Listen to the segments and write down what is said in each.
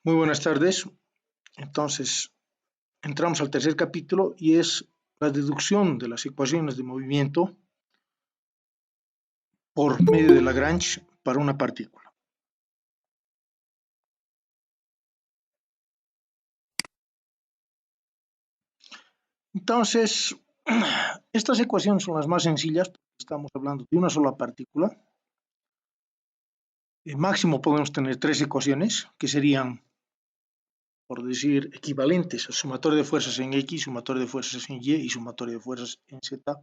Muy buenas tardes. Entonces, entramos al tercer capítulo y es la deducción de las ecuaciones de movimiento por medio de Lagrange para una partícula. Entonces, estas ecuaciones son las más sencillas porque estamos hablando de una sola partícula. Máximo podemos tener tres ecuaciones que serían, por decir, equivalentes al sumatorio de fuerzas en X, sumatorio de fuerzas en Y y sumatorio de fuerzas en Z,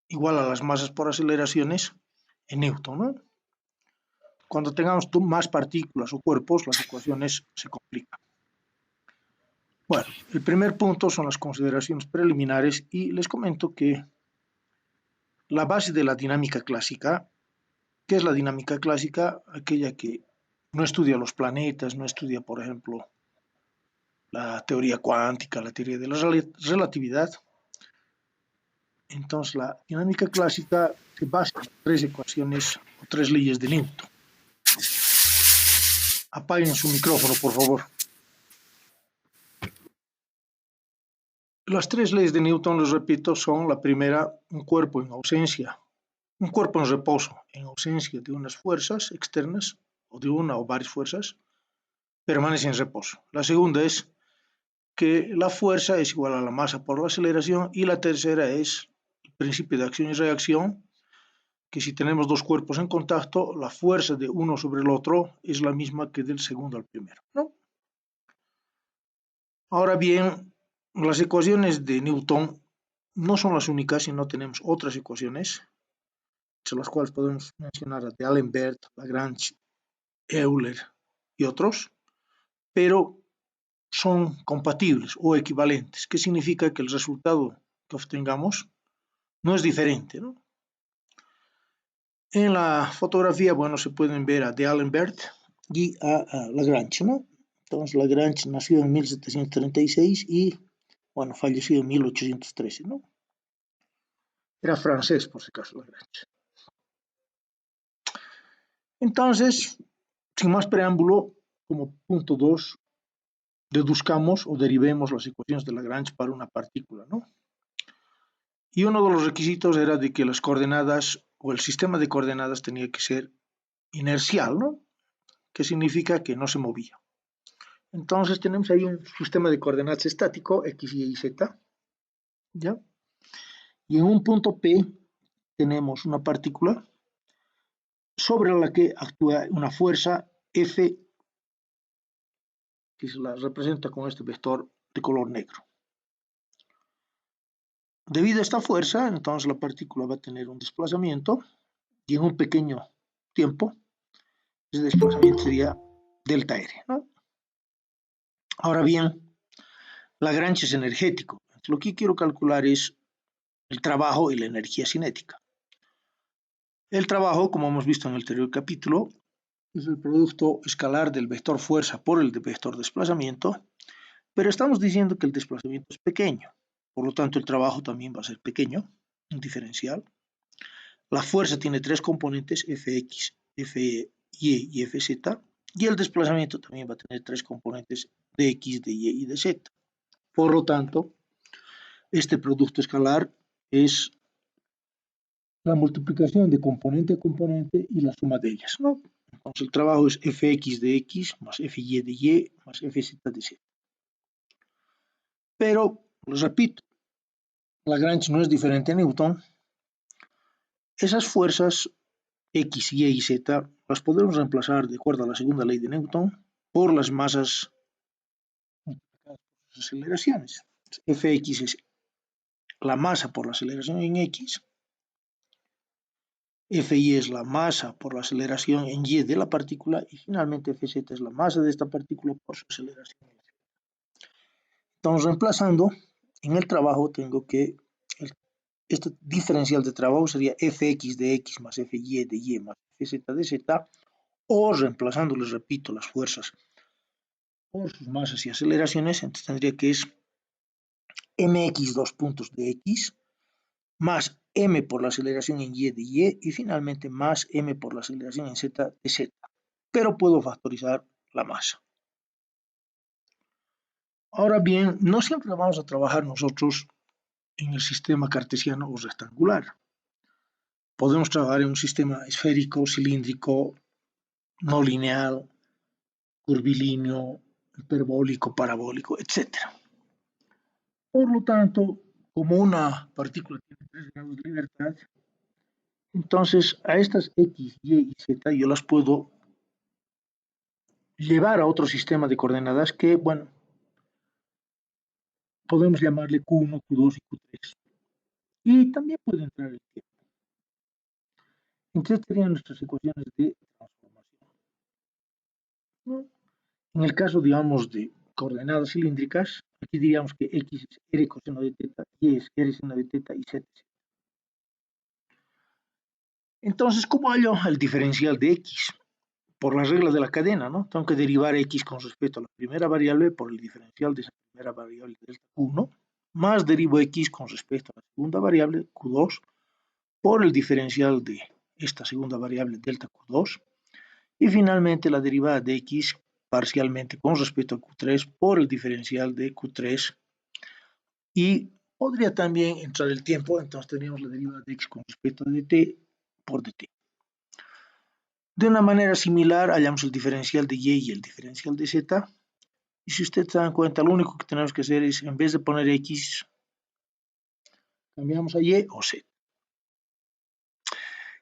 igual a las masas por aceleraciones en Newton, ¿no? Cuando tengamos más partículas o cuerpos, las ecuaciones se complican. Bueno, el primer punto son las consideraciones preliminares y les comento que la base de la dinámica clásica, ¿qué es la dinámica clásica? Aquella que no estudia los planetas, no estudia, por ejemplo, la teoría cuántica, la teoría de la relatividad. Entonces, la dinámica clásica se basa en tres ecuaciones o tres leyes de Newton. Apaguen su micrófono, por favor. Las tres leyes de Newton, les repito, son la primera, un cuerpo en reposo, en ausencia de unas fuerzas externas, o de una o varias fuerzas, permanece en reposo. La segunda es que la fuerza es igual a la masa por la aceleración, y la tercera es el principio de acción y reacción, que si tenemos dos cuerpos en contacto, la fuerza de uno sobre el otro es la misma que del segundo al primero, ¿no? Ahora bien, las ecuaciones de Newton no son las únicas, sino tenemos otras ecuaciones, entre las cuales podemos mencionar a de D'Alembert, Lagrange, Euler y otros, pero son compatibles o equivalentes, que significa que el resultado que obtengamos no es diferente, ¿no? En la fotografía, bueno, se pueden ver a D'Alembert y a Lagrange, ¿no? Entonces, Lagrange nació en 1736 y, bueno, falleció en 1813, ¿no? Era francés, por si acaso, Lagrange. Entonces, sin más preámbulo, como punto 2, deduzcamos o derivemos las ecuaciones de Lagrange para una partícula, ¿no? Y uno de los requisitos era de que las coordenadas o el sistema de coordenadas tenía que ser inercial, ¿no? Que significa que no se movía. Entonces tenemos ahí un sistema de coordenadas estático, X, Y y Z, ¿ya? Y en un punto P tenemos una partícula sobre la que actúa una fuerza F, que se la representa con este vector de color negro. Debido a esta fuerza, entonces la partícula va a tener un desplazamiento y en un pequeño tiempo ese desplazamiento sería delta R, ¿no? Ahora bien, Lagrange es energético. Lo que quiero calcular es el trabajo y la energía cinética. El trabajo, como hemos visto en el anterior capítulo, es el producto escalar del vector fuerza por el vector desplazamiento, pero estamos diciendo que el desplazamiento es pequeño, por lo tanto el trabajo también va a ser pequeño, un diferencial. La fuerza tiene tres componentes, Fx, Fy y Fz, y el desplazamiento también va a tener tres componentes, de x, de y y de z. Por lo tanto, este producto escalar es la multiplicación de componente a componente y la suma de ellas, ¿no? Entonces el trabajo es Fx de x más Fy de y más Fz de z. Pero, les repito, Lagrange no es diferente a Newton. Esas fuerzas X, Y y Z las podemos reemplazar, de acuerdo a la segunda ley de Newton, por las masas multiplicadas por las aceleraciones. Fx es la masa por la aceleración en X, Fy es la masa por la aceleración en Y de la partícula y finalmente Fz es la masa de esta partícula por su aceleración en Z. Entonces, reemplazando, en el trabajo tengo que este diferencial de trabajo sería Fx de x más Fy de y más Fz de z, o reemplazando, les repito, las fuerzas por sus masas y aceleraciones, entonces tendría que es mx dos puntos de x más m por la aceleración en y de y finalmente más m por la aceleración en z de z. pero puedo factorizar la masa. Ahora bien, no siempre vamos a trabajar nosotros en el sistema cartesiano o rectangular. Podemos trabajar en un sistema esférico, cilíndrico, no lineal, curvilíneo, hiperbólico, parabólico, etc. Por lo tanto, como una partícula tiene 3 grados de libertad, entonces a estas X, Y y Z yo las puedo llevar a otro sistema de coordenadas que, bueno, podemos llamarle Q1, Q2 y Q3. Y también puede entrar el tiempo. Entonces serían nuestras ecuaciones de transformación, ¿no? En el caso, digamos, de coordenadas cilíndricas, aquí diríamos que X es R coseno de teta, Y es R seno de teta y Z. Entonces, ¿cómo hallo el diferencial de X? Por las reglas de la cadena, ¿no? Tengo que derivar X con respecto a la primera variable por el diferencial de esa primera variable delta Q1, más derivo X con respecto a la segunda variable Q2 por el diferencial de esta segunda variable delta Q2, y finalmente la derivada de X parcialmente con respecto a Q3 por el diferencial de Q3, y podría también entrar el tiempo, entonces tenemos la derivada de X con respecto a dt por dt. De una manera similar hallamos el diferencial de Y y el diferencial de Z, y si ustedes se dan cuenta, lo único que tenemos que hacer es, en vez de poner X, cambiamos a Y o Z.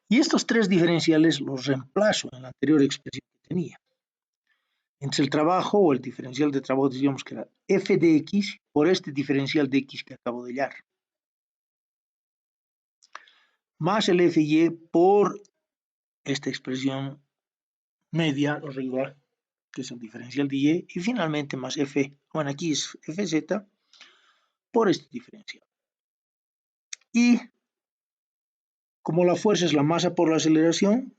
Y estos tres diferenciales los reemplazo en la anterior expresión que tenía. Entre el trabajo o el diferencial de trabajo, decíamos que era f de X por este diferencial de X que acabo de hallar, más el fy por esta expresión media o regular, que es el diferencial de Y, y finalmente más f, bueno, aquí es fz por este diferencial. Y como la fuerza es la masa por la aceleración,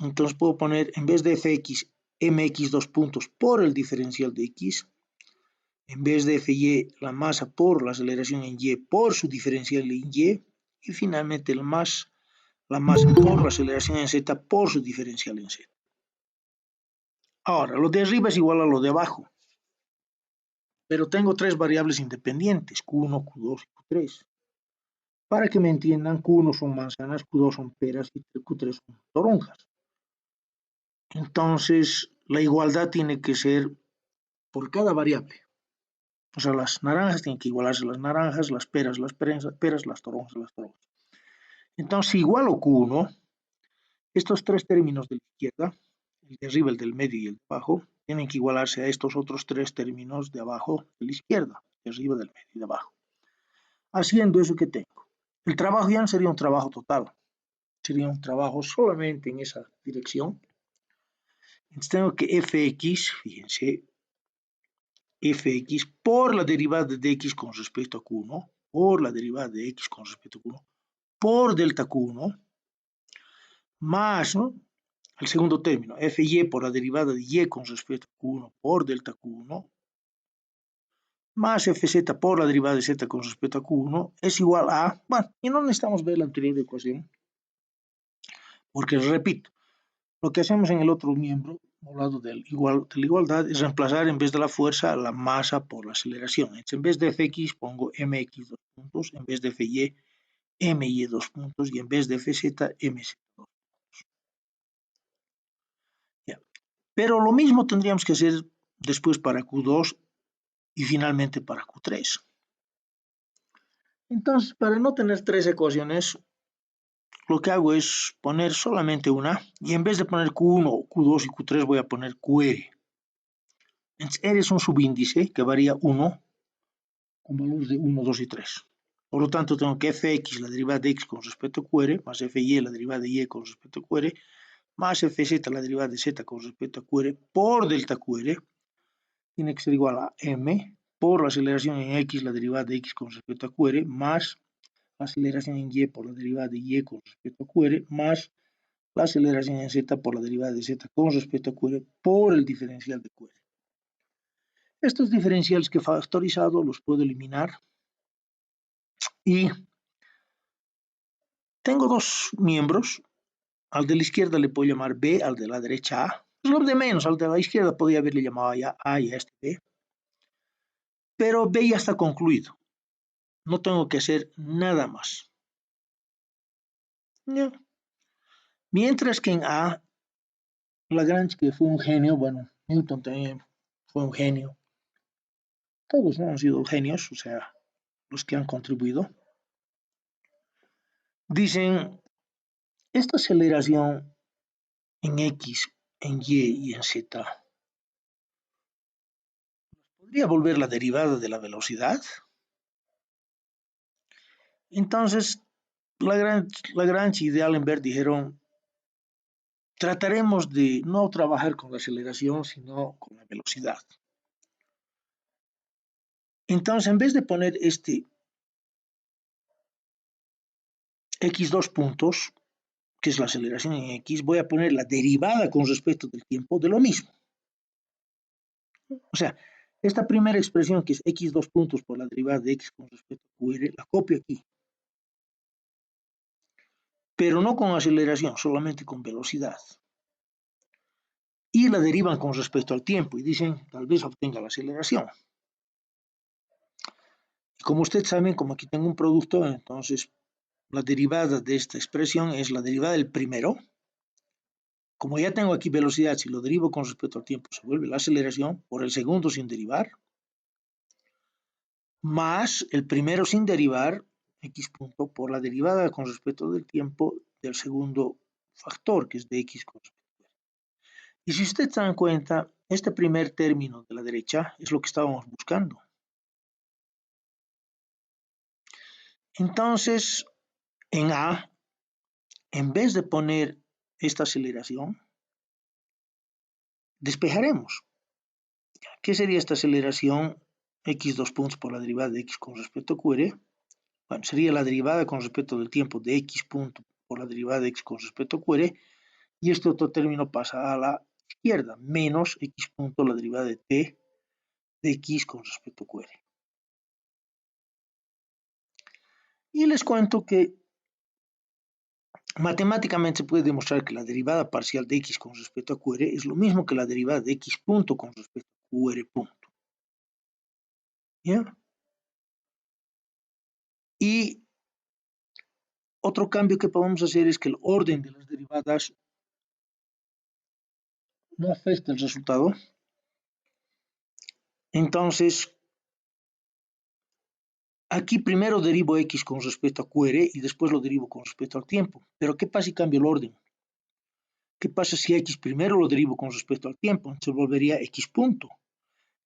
entonces puedo poner, en vez de fx, mx dos puntos por el diferencial de x, en vez de fy, la masa por la aceleración en y por su diferencial en y, y finalmente la masa por la aceleración en z por su diferencial en z. Ahora, lo de arriba es igual a lo de abajo, pero tengo tres variables independientes, Q1, Q2 y Q3. Para que me entiendan, Q1 son manzanas, Q2 son peras y Q3 son toronjas. Entonces, la igualdad tiene que ser por cada variable. O sea, las naranjas tienen que igualarse las naranjas, las peras, las peras, las toronjas, las toronjas. Entonces, si igualo Q1, estos tres términos de la izquierda, el de arriba, el del medio y el de abajo, tienen que igualarse a estos otros tres términos de abajo de la izquierda, de arriba, del medio y de abajo. Haciendo eso que tengo, el trabajo ya no sería un trabajo total, sería un trabajo solamente en esa dirección. Entonces tengo que fx, fíjense, fx por la derivada de x con respecto a q1, por la derivada de x con respecto a q1, por delta q1, más, ¿no?, el segundo término, fy por la derivada de y con respecto a q1 por delta q1, más fz por la derivada de z con respecto a q1, es igual a, bueno, y no necesitamos ver la anterior ecuación, porque repito, lo que hacemos en el otro miembro, al lado de la igualdad, es reemplazar en vez de la fuerza la masa por la aceleración. Entonces, en vez de fx pongo mx dos puntos, en vez de fy my dos puntos, y en vez de fz mz dos puntos. Ya. Pero lo mismo tendríamos que hacer después para q2 y finalmente para q3. Entonces, para no tener tres ecuaciones, lo que hago es poner solamente una, y en vez de poner q1, q2 y q3 voy a poner qr. Entonces, R es un subíndice que varía 1 con valores de 1, 2 y 3. Por lo tanto, tengo que fx, la derivada de x con respecto a qr, más fy, la derivada de y con respecto a qr, más fz, la derivada de z con respecto a qr, por delta qr, tiene que ser igual a m, por la aceleración en x, la derivada de x con respecto a qr, más la aceleración en y por la derivada de y con respecto a qr, más la aceleración en z por la derivada de z con respecto a qr, por el diferencial de qr. Estos diferenciales que he factorizado los puedo eliminar y tengo dos miembros. Al de la izquierda le puedo llamar B, al de la derecha A. Lo de menos, al de la izquierda podía haberle llamado ya A y a este B, pero B ya está concluido. No tengo que hacer nada más. ¿Ya? Mientras que en A, Lagrange, que fue un genio, bueno, Newton también fue un genio. Todos no han sido genios, o sea, los que han contribuido. Dicen, esta aceleración en X, en Y y en Z, ¿podría volver la derivada de la velocidad? Entonces, Lagrange y D'Alembert dijeron, trataremos de no trabajar con la aceleración, sino con la velocidad. Entonces, en vez de poner este x2 puntos, que es la aceleración en x, voy a poner la derivada con respecto del tiempo de lo mismo. O sea, esta primera expresión, que es x2 puntos por la derivada de x con respecto a qr, la copio aquí. Pero no con aceleración, solamente con velocidad. Y la derivan con respecto al tiempo y dicen, tal vez obtenga la aceleración. Y como ustedes saben, como aquí tengo un producto, entonces la derivada de esta expresión es la derivada del primero. Como ya tengo aquí velocidad, si lo derivo con respecto al tiempo, se vuelve la aceleración por el segundo sin derivar, más el primero sin derivar, x punto, por la derivada con respecto del tiempo del segundo factor, que es de x con respecto a y. Y si ustedes se dan cuenta, este primer término de la derecha es lo que estábamos buscando. Entonces, en A, en vez de poner esta aceleración, despejaremos. ¿Qué sería esta aceleración? X dos puntos por la derivada de x con respecto a qr. Bueno, sería la derivada con respecto del tiempo de x punto por la derivada de x con respecto a qr, y este otro término pasa a la izquierda, menos x punto la derivada de t de x con respecto a qr. Y les cuento que matemáticamente se puede demostrar que la derivada parcial de x con respecto a qr es lo mismo que la derivada de x punto con respecto a qr punto. ¿Ya? Y otro cambio que podemos hacer es que el orden de las derivadas no afecta el resultado. Entonces, aquí primero derivo x con respecto a qr y después lo derivo con respecto al tiempo. Pero ¿qué pasa si cambio el orden? ¿Qué pasa si x primero lo derivo con respecto al tiempo? Entonces volvería x punto.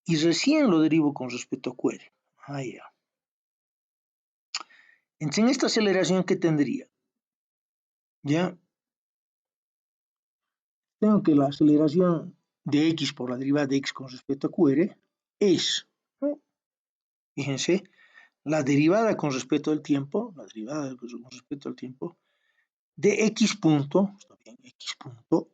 Y recién lo derivo con respecto a qr. Ah, ya. Entonces, en esta aceleración, ¿qué tendría? Ya. Tengo que la aceleración de x por la derivada de x con respecto a qr es, ¿no? Fíjense, la derivada con respecto al tiempo, la derivada con respecto al tiempo, de x punto, está bien, x punto,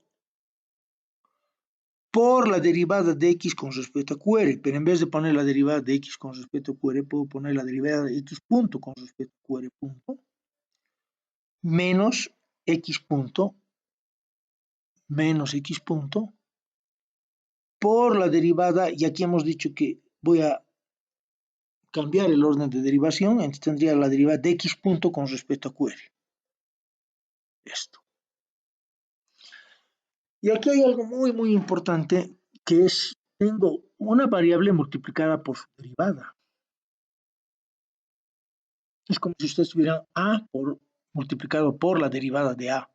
por la derivada de x con respecto a qr, pero en vez de poner la derivada de x con respecto a qr, puedo poner la derivada de x punto con respecto a qr punto, menos x punto, por la derivada, y aquí hemos dicho que voy a cambiar el orden de derivación, entonces tendría la derivada de x punto con respecto a qr. Esto. Y aquí hay algo muy importante, que es, tengo una variable multiplicada por su derivada. Es como si ustedes tuvieran a multiplicado por la derivada de a.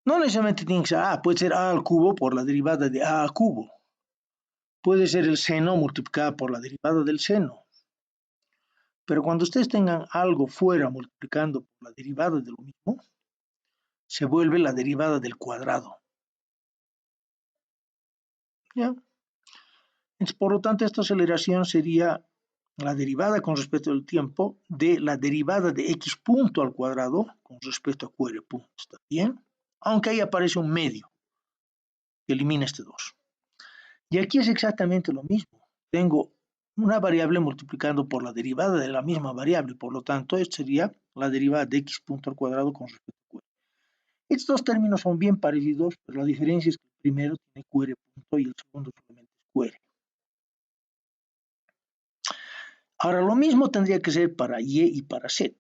No necesariamente tiene que ser a, puede ser a al cubo por la derivada de a al cubo. Puede ser el seno multiplicado por la derivada del seno. Pero cuando ustedes tengan algo fuera multiplicando por la derivada de lo mismo, se vuelve la derivada del cuadrado. ¿Ya? Entonces, por lo tanto, esta aceleración sería la derivada con respecto al tiempo de la derivada de x punto al cuadrado con respecto a qr punto. ¿Está bien? Aunque ahí aparece un medio que elimina este 2. Y aquí es exactamente lo mismo. Tengo una variable multiplicando por la derivada de la misma variable, por lo tanto, esto sería la derivada de x punto al cuadrado con respecto a qr. Estos dos términos son bien parecidos, pero la diferencia es que el primero tiene QR punto y el segundo solamente es QR. Ahora, lo mismo tendría que ser para Y y para Z.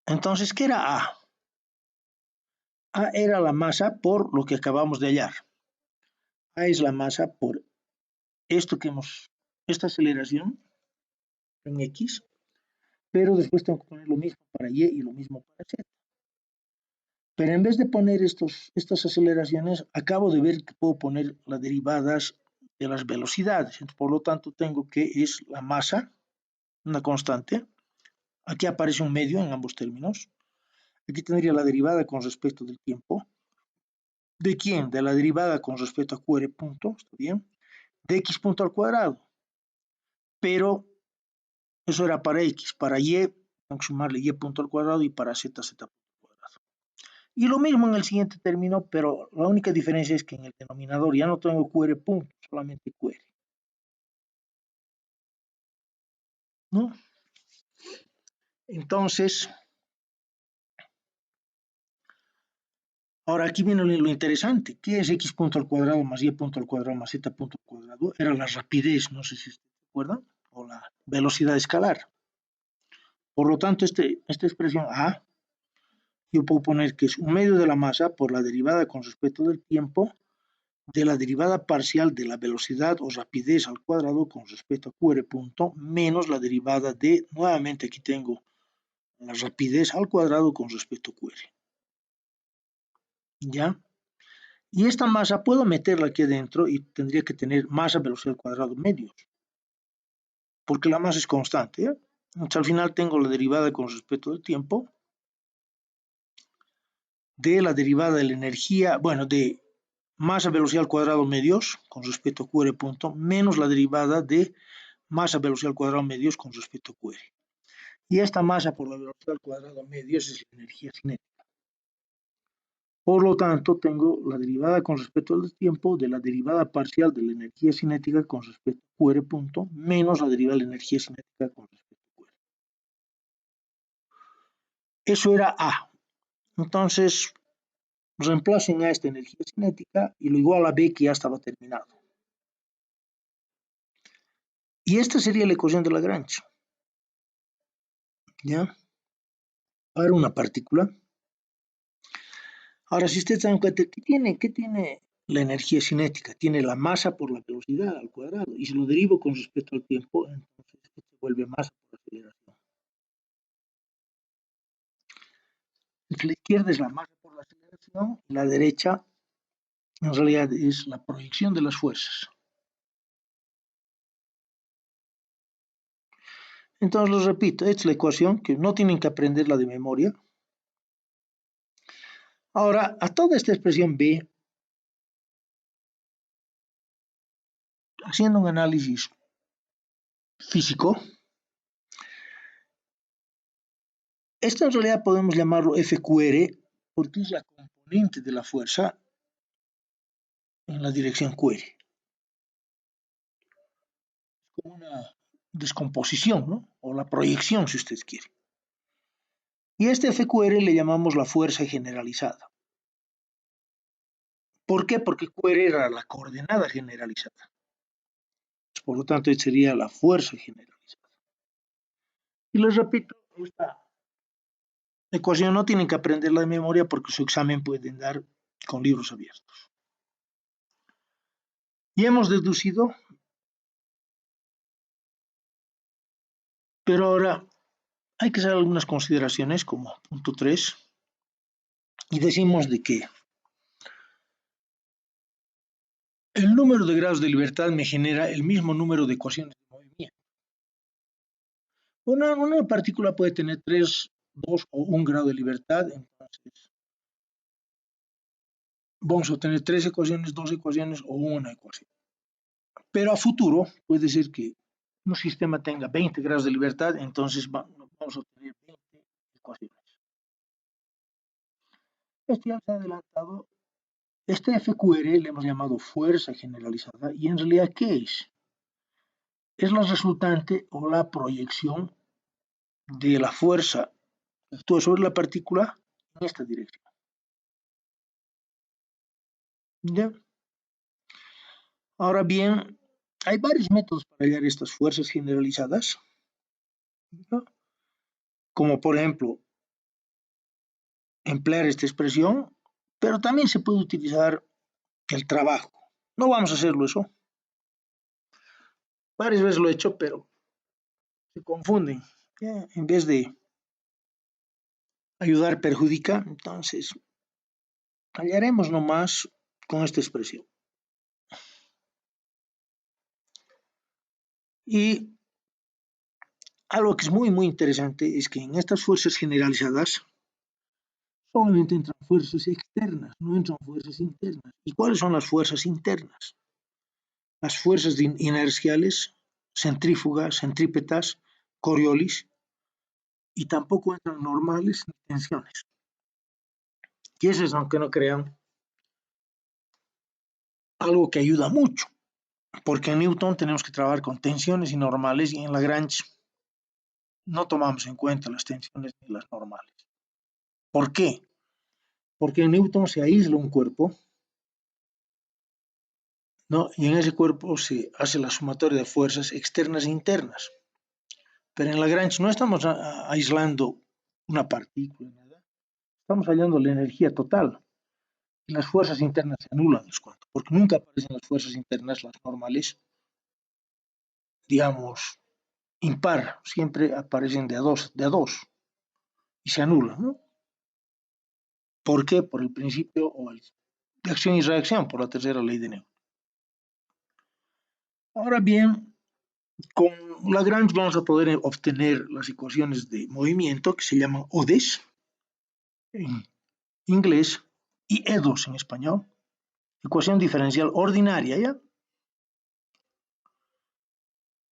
Entonces, ¿qué era A? A era la masa por lo que acabamos de hallar. A es la masa por esta aceleración en X, pero después tengo que poner lo mismo para Y y lo mismo para Z. Pero en vez de poner estas aceleraciones, acabo de ver que puedo poner las derivadas de las velocidades. Entonces, por lo tanto, tengo que es la masa, una constante. Aquí aparece un medio en ambos términos. Aquí tendría la derivada con respecto del tiempo. ¿De quién? De la derivada con respecto a QR punto, ¿está bien? De X punto al cuadrado. Pero eso era para X. Para Y, tengo que sumarle Y punto al cuadrado y para Z, Z punto al cuadrado. Y lo mismo en el siguiente término, pero la única diferencia es que en el denominador ya no tengo QR punto, solamente QR. ¿No? Entonces, ahora aquí viene lo interesante. ¿Qué es X punto al cuadrado más Y punto al cuadrado más Z punto al cuadrado? Era la rapidez, no sé si ustedes se acuerdan, o la velocidad escalar. Por lo tanto, esta expresión A, yo puedo poner que es un medio de la masa por la derivada con respecto del tiempo de la derivada parcial de la velocidad o rapidez al cuadrado con respecto a QR punto menos la derivada de, nuevamente aquí tengo la rapidez al cuadrado con respecto a QR. ¿Ya? Y esta masa puedo meterla aquí adentro y tendría que tener masa velocidad al cuadrado medios, porque la masa es constante. ¿Eh? Entonces al final tengo la derivada con respecto al tiempo de la derivada de la energía, bueno, de masa velocidad al cuadrado medios con respecto a QR punto menos la derivada de masa velocidad al cuadrado medios con respecto a QR. Y esta masa por la velocidad al cuadrado medios es la energía cinética. Por lo tanto, tengo la derivada con respecto al tiempo de la derivada parcial de la energía cinética con respecto a QR punto menos la derivada de la energía cinética con respecto a QR. Eso era A. Entonces, reemplacen a esta energía cinética y lo igual a B que ya estaba terminado. Y esta sería la ecuación de Lagrange. ¿Ya? Ahora una partícula. Ahora, si ustedes se dan cuenta, ¿qué tiene la energía cinética? Tiene la masa por la velocidad al cuadrado. Y si lo derivo con respecto al tiempo, entonces se vuelve masa por aceleración. Entonces, la izquierda es la masa por la aceleración y la derecha en realidad es la proyección de las fuerzas. Entonces, lo repito, esta es la ecuación que no tienen que aprenderla de memoria. Ahora, a toda esta expresión B, haciendo un análisis físico, esto en realidad podemos llamarlo FQR porque es la componente de la fuerza en la dirección QR. Como una descomposición, ¿no? O la proyección, si ustedes quieren. Y a este FQR le llamamos la fuerza generalizada. ¿Por qué? Porque QR era la coordenada generalizada. Por lo tanto, esta sería la fuerza generalizada. Y les repito, esta ecuación no tienen que aprenderla de memoria porque su examen pueden dar con libros abiertos. Y hemos deducido, pero ahora hay que hacer algunas consideraciones como punto 3 y decimos de que el número de grados de libertad me genera el mismo número de ecuaciones de movimiento. Una partícula puede tener 3, 2 o 1 grado de libertad, entonces vamos a obtener 3 ecuaciones, 2 ecuaciones o una ecuación. Pero a futuro puede ser que un sistema tenga 20 grados de libertad, entonces vamos a obtener 20 ecuaciones. Esto ya se ha adelantado. Este FQR le hemos llamado fuerza generalizada y en realidad ¿qué es? Es la resultante o la proyección de la fuerza que actúa sobre la partícula en esta dirección. ¿Ya? Ahora bien, hay varios métodos para hallar estas fuerzas generalizadas, ¿no? Como por ejemplo emplear esta expresión, pero también se puede utilizar el trabajo. No vamos a hacerlo eso. Varias veces lo he hecho, pero se confunden. ¿Ya? En vez de ayudar perjudica, entonces hallaremos nomás con esta expresión. Y algo que es muy interesante es que en estas fuerzas generalizadas solamente entran fuerzas externas, no entran fuerzas internas. ¿Y cuáles son las fuerzas internas? Las fuerzas inerciales, centrífugas, centrípetas, Coriolis, y tampoco entran normales ni tensiones. Y eso es, aunque no crean, algo que ayuda mucho, porque en Newton tenemos que trabajar con tensiones y normales, y en Lagrange no tomamos en cuenta las tensiones ni las normales. ¿Por qué? Porque en Newton se aísla un cuerpo, ¿no? Y en ese cuerpo se hace la sumatoria de fuerzas externas e internas. Pero en Lagrange no estamos aislando una partícula, nada. Estamos hallando la energía total. Y las fuerzas internas se anulan, les cuento, porque nunca aparecen las fuerzas internas, las normales, digamos, impar, siempre aparecen de a dos y se anulan, ¿no? ¿Por qué? Por el principio de acción y reacción, por la tercera ley de Newton. Ahora bien, con Lagrange vamos a poder obtener las ecuaciones de movimiento que se llaman ODEs en inglés y EDOS en español, ecuación diferencial ordinaria, ¿ya?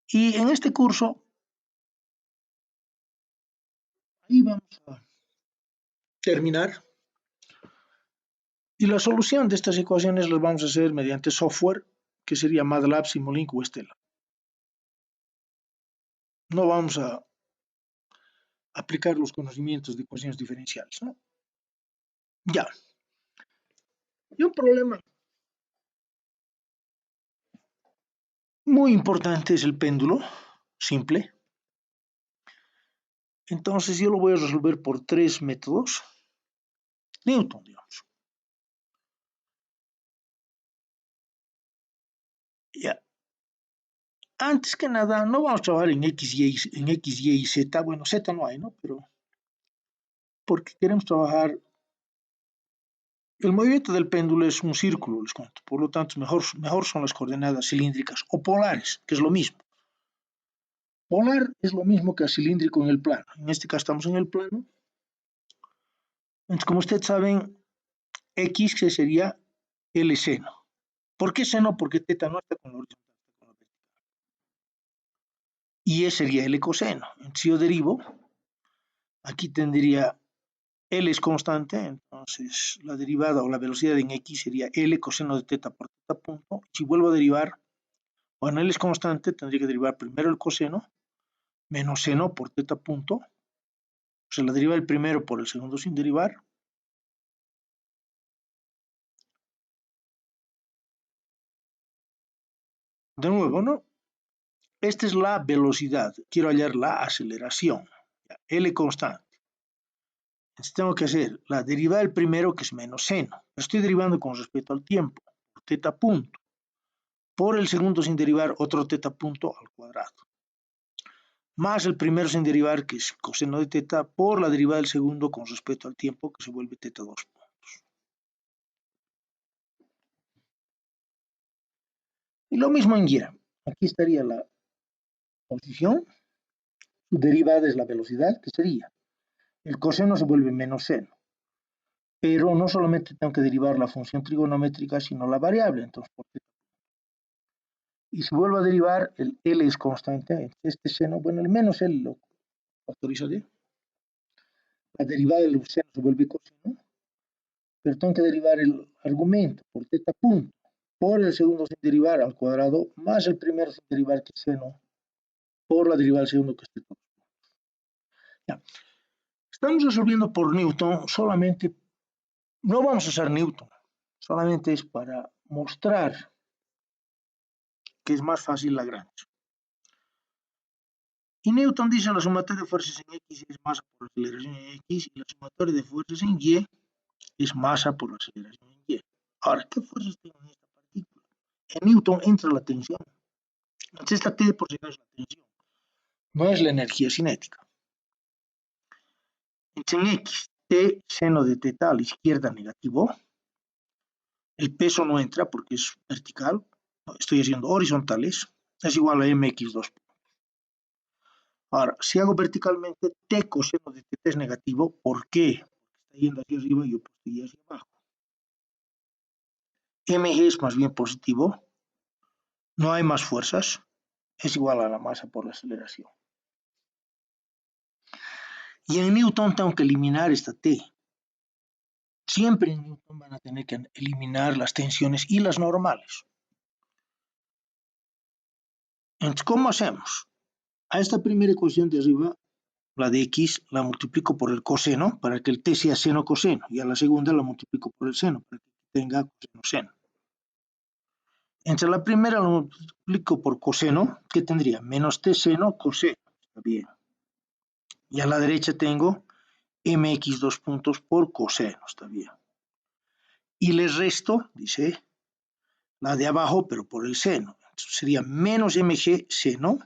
Y en este curso, ahí vamos a terminar. Y la solución de estas ecuaciones las vamos a hacer mediante software, que sería MATLAB, Simulink o Stella. No vamos a aplicar los conocimientos de ecuaciones diferenciales, ¿no? Ya. Y un problema muy importante es el péndulo simple. Entonces yo lo voy a resolver por tres métodos. Newton, digamos. Ya. Antes que nada, no vamos a trabajar en X, Y y Z. Bueno, Z no hay, ¿no? Pero porque queremos trabajar. El movimiento del péndulo es un círculo, les cuento. Por lo tanto, mejor son las coordenadas cilíndricas o polares, que es lo mismo. Polar es lo mismo que cilíndrico en el plano. En este caso estamos en el plano. Entonces, como ustedes saben, X que sería L seno. ¿Por qué seno? Porque teta no está con la horizontal, está con la vertical. Y E sería L coseno. Entonces, si yo derivo, aquí tendría L es constante, entonces la derivada o la velocidad en X sería L coseno de teta por teta punto. Si vuelvo a derivar, bueno, L es constante, tendría que derivar primero el coseno, menos seno por teta punto. O sea, la deriva el primero por el segundo sin derivar. De nuevo, ¿no? Esta es la velocidad. Quiero hallar la aceleración. L constante. Entonces tengo que hacer la derivada del primero, que es menos seno. Estoy derivando con respecto al tiempo, por teta punto. Por el segundo sin derivar, otro teta punto al cuadrado. Más el primero sin derivar, que es coseno de teta, por la derivada del segundo con respecto al tiempo, que se vuelve teta 2 puntos. Y lo mismo en Y. Aquí estaría la posición. Su derivada es la velocidad, que sería. El coseno se vuelve menos seno. Pero no solamente tengo que derivar la función trigonométrica, sino la variable. Entonces, y si vuelvo a derivar, el L es constante, este seno, bueno, el menos L lo factorizaré. La derivada del seno se vuelve coseno, pero tengo que derivar el argumento por teta punto, por el segundo sin derivar al cuadrado, más el primero sin derivar que es seno, por la derivada del segundo que es teta. Ya. Estamos resolviendo por Newton, solamente no vamos a usar Newton, solamente es para mostrar que es más fácil Lagrange. Y Newton dice la sumatoria de fuerzas en X es masa por aceleración en X y la sumatoria de fuerzas en Y es masa por aceleración en Y. Ahora, ¿qué fuerzas tiene esta partícula? En Newton entra la tensión. Entonces esta T por si acaso es la tensión, no es la energía cinética. Entonces en X, T seno de teta a la izquierda negativo. El peso no entra porque es vertical, estoy haciendo horizontales, es igual a mx2. Ahora, si hago verticalmente, T coseno de teta es negativo. ¿Por qué? Porque está yendo hacia arriba y yo estoy hacia abajo. Mg es más bien positivo, no hay más fuerzas, es igual a la masa por la aceleración. Y en Newton tengo que eliminar esta T. Siempre en Newton van a tener que eliminar las tensiones y las normales. Entonces, ¿cómo hacemos? A esta primera ecuación de arriba, la de X, la multiplico por el coseno para que el T sea seno-coseno. Y a la segunda la multiplico por el seno para que tenga coseno-seno. Entre la primera la multiplico por coseno, ¿qué tendría? Menos T seno coseno. Está bien. Y a la derecha tengo mx2 puntos por coseno. Está bien. Y les resto, dice, la de abajo, pero por el seno. Entonces sería menos mg seno,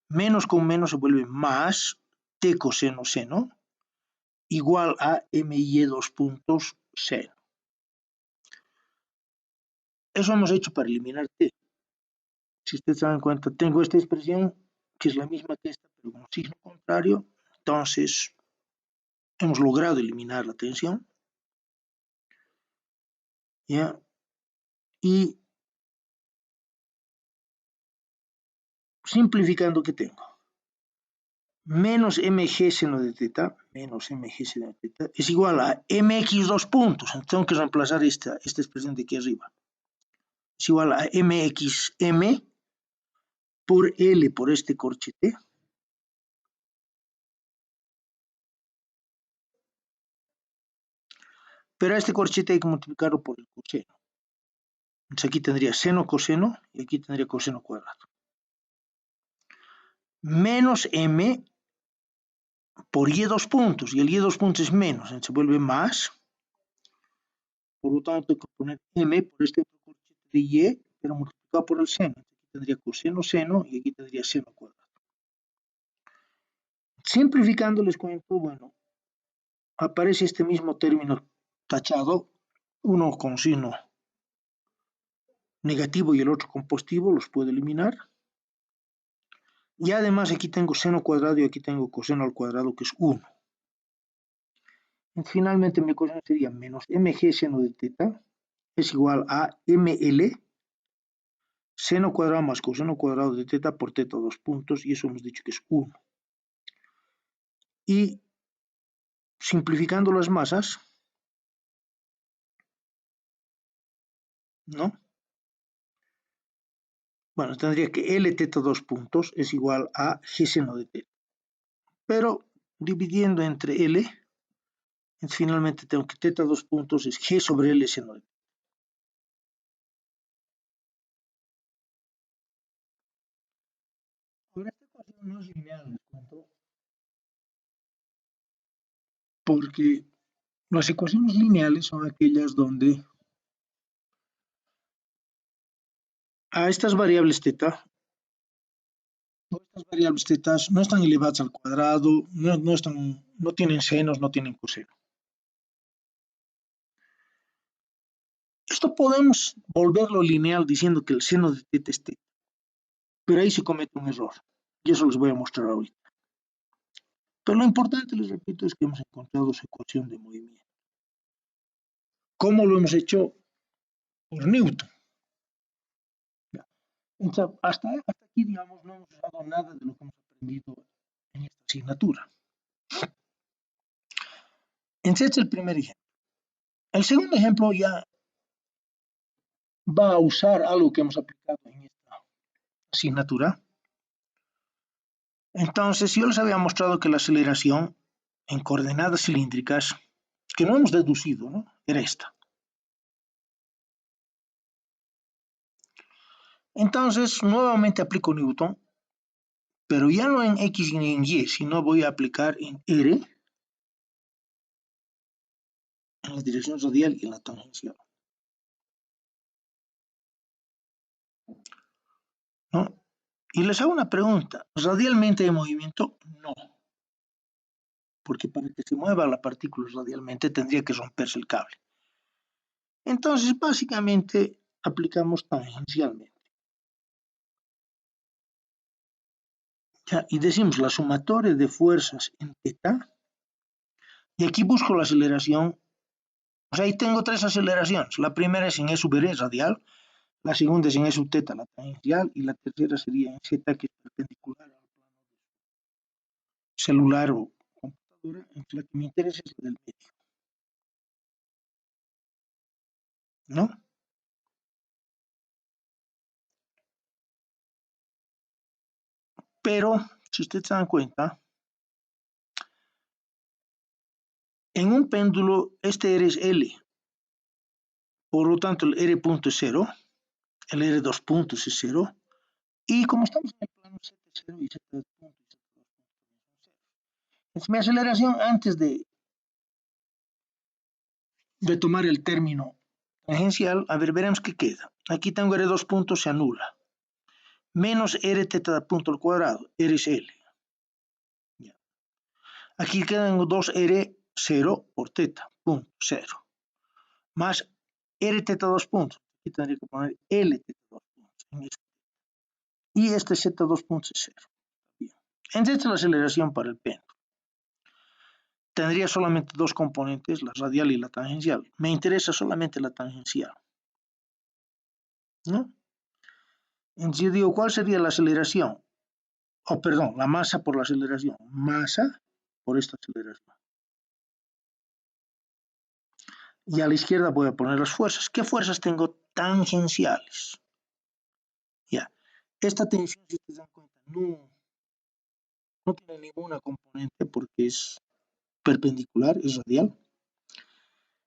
menos con menos se vuelve más t coseno seno, igual a mi2 puntos seno. Eso hemos hecho para eliminar t. Si ustedes se dan cuenta, tengo esta expresión que es la misma que esta, pero con signo contrario. Entonces, hemos logrado eliminar la tensión. ¿Ya? Y simplificando, ¿qué tengo? Menos mg seno de teta, menos mg seno de teta, es igual a mx2 puntos. Entonces tengo que reemplazar esta expresión de aquí arriba. Es igual a mxm por L por este corchete. Pero a este corchete hay que multiplicarlo por el coseno. Entonces aquí tendría seno coseno y aquí tendría coseno cuadrado. Menos m por y2 puntos. Y el y2 puntos es menos, entonces se vuelve más. Por lo tanto, tengo que poner m por este corchete de y, pero multiplicado por el seno. Aquí tendría coseno seno y aquí tendría seno cuadrado. Simplificando les cuento, bueno, aparece este mismo término tachado, uno con signo negativo y el otro con positivo, los puedo eliminar. Y además aquí tengo seno cuadrado y aquí tengo coseno al cuadrado, que es 1. Y finalmente mi ecuación sería menos mg seno de teta es igual a ml seno cuadrado más coseno cuadrado de teta por teta 2 puntos, y eso hemos dicho que es 1. Y simplificando las masas, ¿no? Bueno, tendría que L teta 2 puntos es igual a G seno de teta. Pero dividiendo entre L, finalmente tengo que teta 2 puntos es G sobre L seno de teta. Ahora esta ecuación no es lineal, les cuento, porque las ecuaciones lineales son aquellas donde a estas variables teta, estas variables tetas no están elevadas al cuadrado, no tienen senos, no tienen coseno. Esto podemos volverlo lineal diciendo que el seno de teta es teta, pero ahí se comete un error, y eso les voy a mostrar ahorita. Pero lo importante, les repito, es que hemos encontrado su ecuación de movimiento. ¿Cómo lo hemos hecho? Por Newton. Entonces, hasta aquí, digamos, no hemos usado nada de lo que hemos aprendido en esta asignatura. Ese es el primer ejemplo. El segundo ejemplo ya va a usar algo que hemos aplicado en esta asignatura. Entonces, yo les había mostrado que la aceleración en coordenadas cilíndricas que no hemos deducido, ¿no? Era esta. Entonces, nuevamente aplico Newton, pero ya no en X ni en Y, sino voy a aplicar en R, en la dirección radial y en la tangencial, ¿no? Y les hago una pregunta, ¿radialmente hay movimiento? No, porque para que se mueva la partícula radialmente tendría que romperse el cable. Entonces, básicamente, aplicamos tangencialmente. Ya, y decimos la sumatoria de fuerzas en θ, y aquí busco la aceleración. O sea, ahí tengo tres aceleraciones. La primera es en E sub R radial, la segunda es en E sub θ, la tangencial, y la tercera sería en Z, que es perpendicular al plano celular o computadora. Entonces, la que me interesa es la del medio, ¿no? Pero, si ustedes se dan cuenta, en un péndulo este R es L, por lo tanto el R punto es 0, el R dos puntos es 0, y como estamos en el plano Z es 0 y Z dos puntos y Z dos puntos son 0. Entonces mi aceleración antes de tomar el término tangencial, a ver, veremos qué queda. Aquí tengo R dos puntos, se anula. Menos R θ punto al cuadrado, R es L. Ya. Aquí quedan 2R 0 por θ, punto, 0. Más R θ dos puntos. Aquí tendría que poner L θ dos puntos. Y este Z dos puntos es 0. Bien. Entonces esta es la aceleración para el péndulo. Tendría solamente dos componentes, la radial y la tangencial. Me interesa solamente la tangencial, ¿no? Entonces yo digo, ¿cuál sería la aceleración? Oh, perdón, la masa por la aceleración. Masa por esta aceleración. Y a la izquierda voy a poner las fuerzas. ¿Qué fuerzas tengo tangenciales? Ya. Esta tensión, si ustedes dan cuenta, no tiene ninguna componente porque es perpendicular, es radial.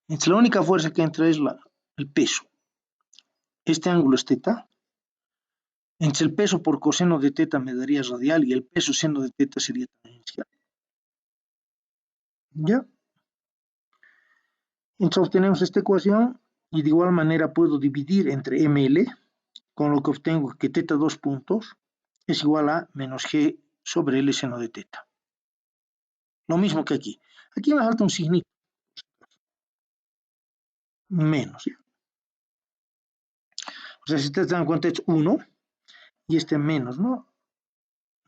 Entonces la única fuerza que entra es el peso. Este ángulo es θ. Entonces el peso por coseno de θ me daría radial y el peso seno de θ sería tangencial. ¿Ya? Entonces obtenemos esta ecuación y de igual manera puedo dividir entre ml, con lo que obtengo que θ dos puntos es igual a menos g sobre L seno de θ. Lo mismo que aquí. Aquí me falta un signito. Menos. ¿Ya? O sea, si ustedes se dan cuenta es 1 y este menos, ¿no?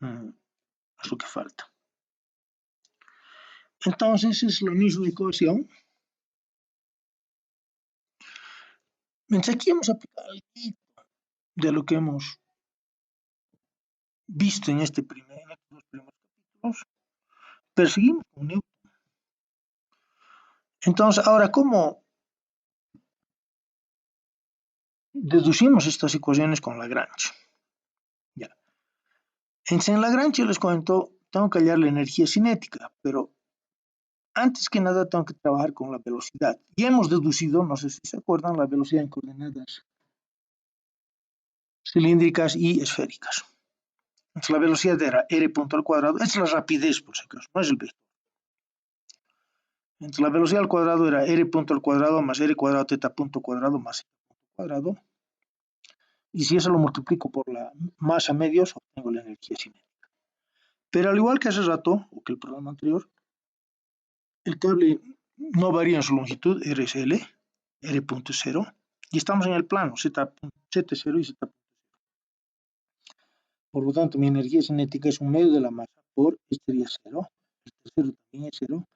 Es lo que falta. Entonces es la misma ecuación. Mientras aquí hemos aplicado algo de lo que hemos visto en estos dos primeros capítulos, perseguimos con Newton. Entonces, ahora, ¿cómo deducimos estas ecuaciones con Lagrange? Ya. En Lagrange, les cuento, tengo que hallar la energía cinética, pero antes que nada tengo que trabajar con la velocidad. Y hemos deducido, no sé si se acuerdan, la velocidad en coordenadas cilíndricas y esféricas. Entonces, la velocidad era r punto al cuadrado, esta es la rapidez por si acaso, no es el vector. Entonces, la velocidad al cuadrado era r punto al cuadrado más r cuadrado θ punto cuadrado más z punto cuadrado. Y si eso lo multiplico por la masa medios, obtengo la energía cinética. Pero al igual que hace rato, o que el programa anterior, el cable no varía en su longitud, R es L, R punto es 0, y estamos en el plano, Z es 0 y Z punto es 0. Por lo tanto, mi energía cinética es un medio de la masa por, este sería 0, el tercero también es 0,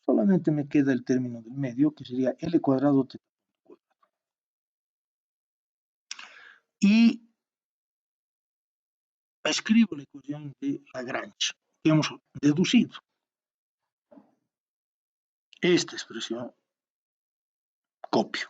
solamente me queda el término del medio, que sería L cuadrado θ punto cuadrado. Y escribo la ecuación de Lagrange, que hemos deducido. Esta expresión copio.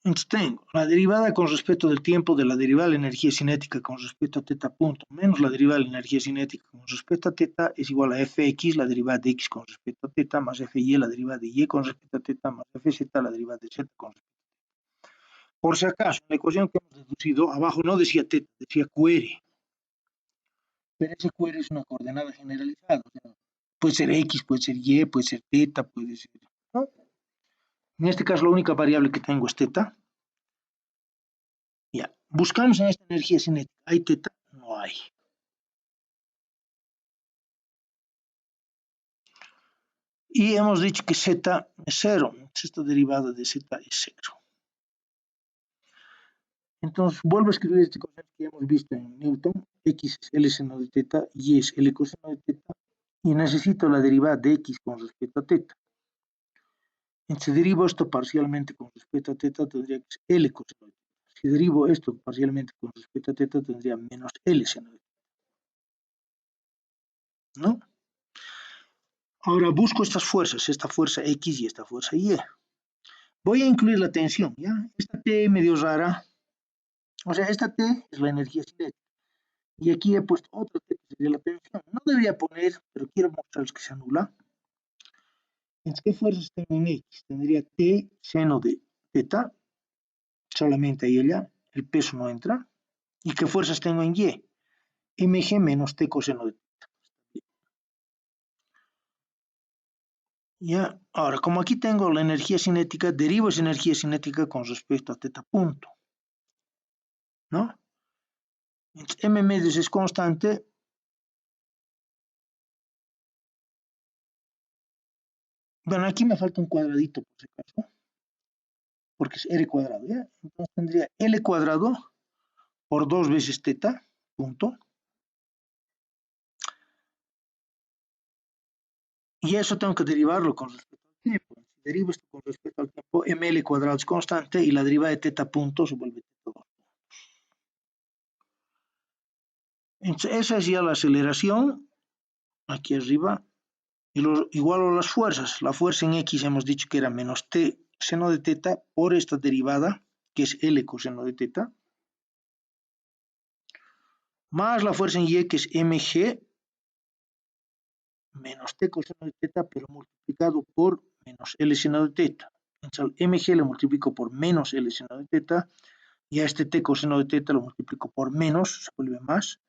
Entonces tengo la derivada con respecto del tiempo de la derivada de la energía cinética con respecto a teta punto menos la derivada de la energía cinética con respecto a teta es igual a fx, la derivada de x con respecto a teta, más fy, la derivada de y con respecto a teta, más fz, la derivada de z con respecto a teta. Por si acaso, en la ecuación que hemos deducido, abajo no decía teta, decía QR. Pero ese QR es una coordenada generalizada. O sea, puede ser x, puede ser y, puede ser teta, puede ser... ¿no? En este caso la única variable que tengo es teta. Ya, buscamos en esta energía cinética. ¿Hay teta? No hay. Y hemos dicho que z es 0. Esta derivada de z es 0. Entonces vuelvo a escribir este concepto que hemos visto en Newton. X es L seno de teta, Y es L coseno de teta. Y necesito la derivada de X con respecto a teta. Si derivo esto parcialmente con respecto a teta, tendría que ser L coseno de teta. Si derivo esto parcialmente con respecto a teta, tendría menos L seno de teta. ¿No? Ahora busco estas fuerzas, esta fuerza X y esta fuerza Y. Voy a incluir la tensión, ¿ya? Esta T medio rara, o sea, esta T es la energía cinética. Y aquí he puesto otra T que sería la tensión. No debería poner, pero quiero mostrarles que se anula. Entonces, ¿qué fuerzas tengo en X? Tendría T seno de teta, solamente ahí ella, el peso no entra. ¿Y qué fuerzas tengo en Y? mg menos T coseno de teta. Ya, ahora, como aquí tengo la energía cinética, derivo esa energía cinética con respecto a teta punto. ¿No? Entonces, m medios es constante. Bueno, aquí me falta un cuadradito, por si acaso, porque es r cuadrado, ¿ya? Entonces tendría L cuadrado por 2 veces teta, punto. Y eso tengo que derivarlo con respecto al tiempo. Si derivo esto con respecto al tiempo, ml cuadrado es constante y la derivada de teta punto se vuelve teta 2. Entonces, esa es ya la aceleración, aquí arriba, y igual a las fuerzas. La fuerza en X hemos dicho que era menos T seno de teta por esta derivada, que es L coseno de teta, más la fuerza en Y, que es mg menos T coseno de teta, pero multiplicado por menos L seno de teta. Entonces, al mg lo multiplico por menos L seno de teta, y a este T coseno de teta lo multiplico por menos, se vuelve más,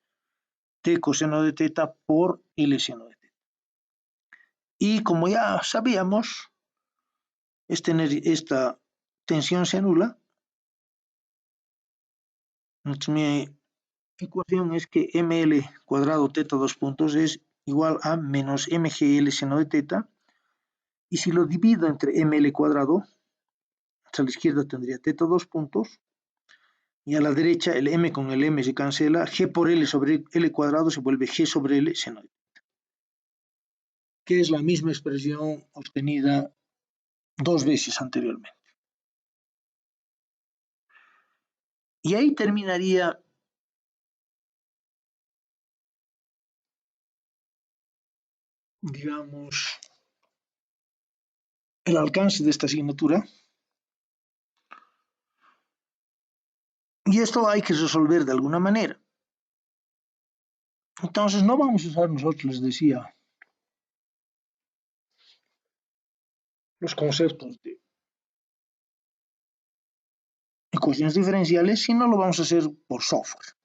T coseno de teta por L seno de teta. Y como ya sabíamos, esta tensión se anula. Entonces mi ecuación es que ml cuadrado teta 2 puntos es igual a menos mgl seno de teta. Y si lo divido entre ml cuadrado, a la izquierda tendría teta 2 puntos. Y a la derecha el m con el m se cancela. G por L sobre L cuadrado se vuelve G sobre L seno de teta. Que es la misma expresión obtenida 2 veces anteriormente. Y ahí terminaría digamos, el alcance de esta asignatura. Y esto hay que resolver de alguna manera. Entonces no vamos a usar nosotros, les decía, los conceptos de ecuaciones diferenciales, sino lo vamos a hacer por software.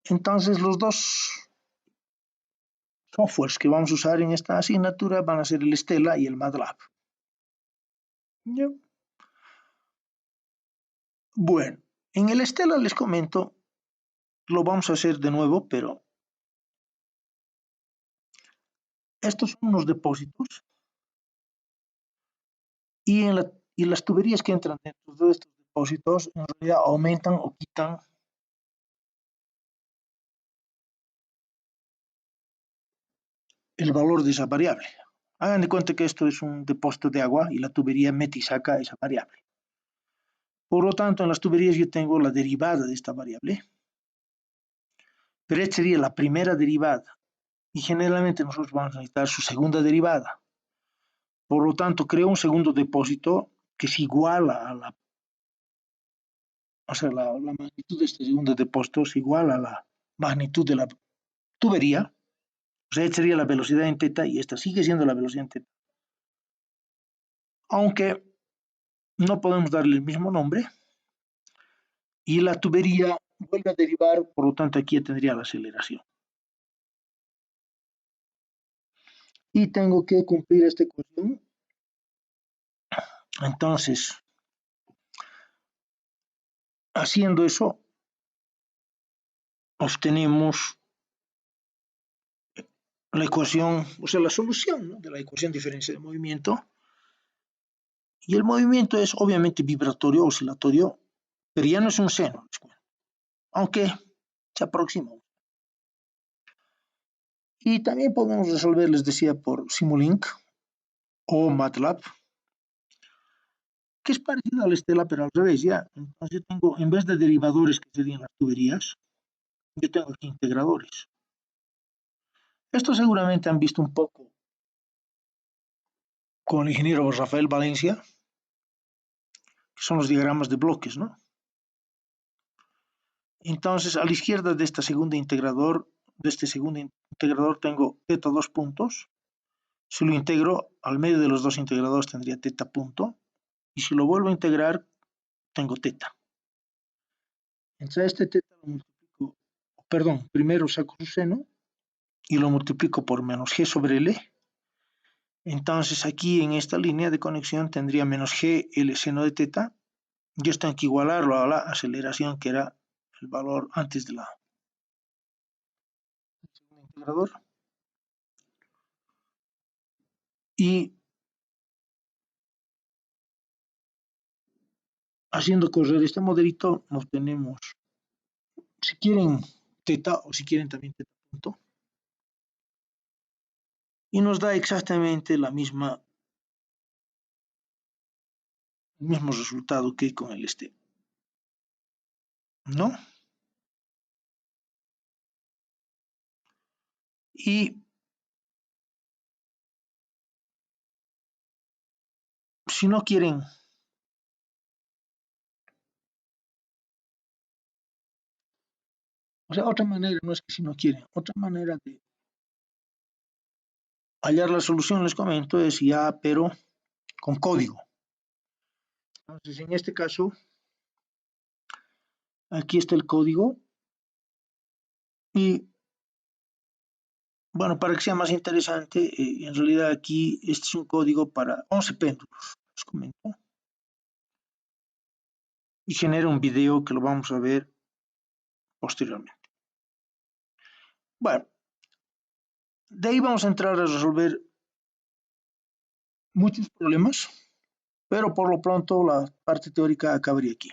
Entonces los dos softwares que vamos a usar en esta asignatura van a ser el Stella y el MATLAB. ¿Ya? Bueno, en el Stella les comento, lo vamos a hacer de nuevo, pero estos son unos depósitos y, las tuberías que entran dentro de estos depósitos en realidad aumentan o quitan el valor de esa variable. Hagan de cuenta que esto es un depósito de agua y la tubería mete y saca esa variable. Por lo tanto, en las tuberías yo tengo la derivada de esta variable, pero esta sería la primera derivada y generalmente nosotros vamos a necesitar su segunda derivada. Por lo tanto, creo un segundo depósito que es igual a la, o sea, la magnitud de este segundo depósito es igual a la magnitud de la tubería, o sea, esta sería la velocidad en teta y esta sigue siendo la velocidad en teta. Aunque no podemos darle el mismo nombre y la tubería vuelve a derivar, por lo tanto aquí tendría la aceleración. Y tengo que cumplir esta ecuación. Entonces, haciendo eso, obtenemos la ecuación, o sea, la solución, ¿no?, de la ecuación diferencial de movimiento. Y el movimiento es obviamente vibratorio, oscilatorio, pero ya no es un seno, aunque se aproxima. Y también podemos resolver, les decía, por Simulink o MATLAB, que es parecido al Stella, pero al revés, ya. Entonces yo tengo, en vez de derivadores que serían las tuberías, yo tengo aquí integradores. Esto seguramente han visto un poco con el ingeniero Rafael Valencia, que son los diagramas de bloques, ¿no? Entonces, a la izquierda de este segundo integrador tengo teta 2 puntos. Si lo integro, al medio de los dos integradores tendría teta punto. Y si lo vuelvo a integrar, tengo teta. Entonces, este teta lo multiplico, perdón, primero saco su seno y lo multiplico por menos g sobre L. Entonces, aquí en esta línea de conexión tendría menos g L seno de teta. Y esto hay que igualarlo a la aceleración, que era el valor antes de la integrador. Y haciendo correr este modelito, obtenemos, si quieren, teta o si quieren también teta punto. Y nos da exactamente el mismo resultado que con el este, ¿no? Y si no quieren, o sea, otra manera, no es que si no quieren, otra manera de hallar la solución, les comento, es ya, pero con código. Entonces, en este caso, aquí está el código. Y bueno, para que sea más interesante, en realidad aquí este es un código para 11 péndulos, les comento. Y genera un video que lo vamos a ver posteriormente. Bueno, de ahí vamos a entrar a resolver muchos problemas, pero por lo pronto la parte teórica acabaría aquí.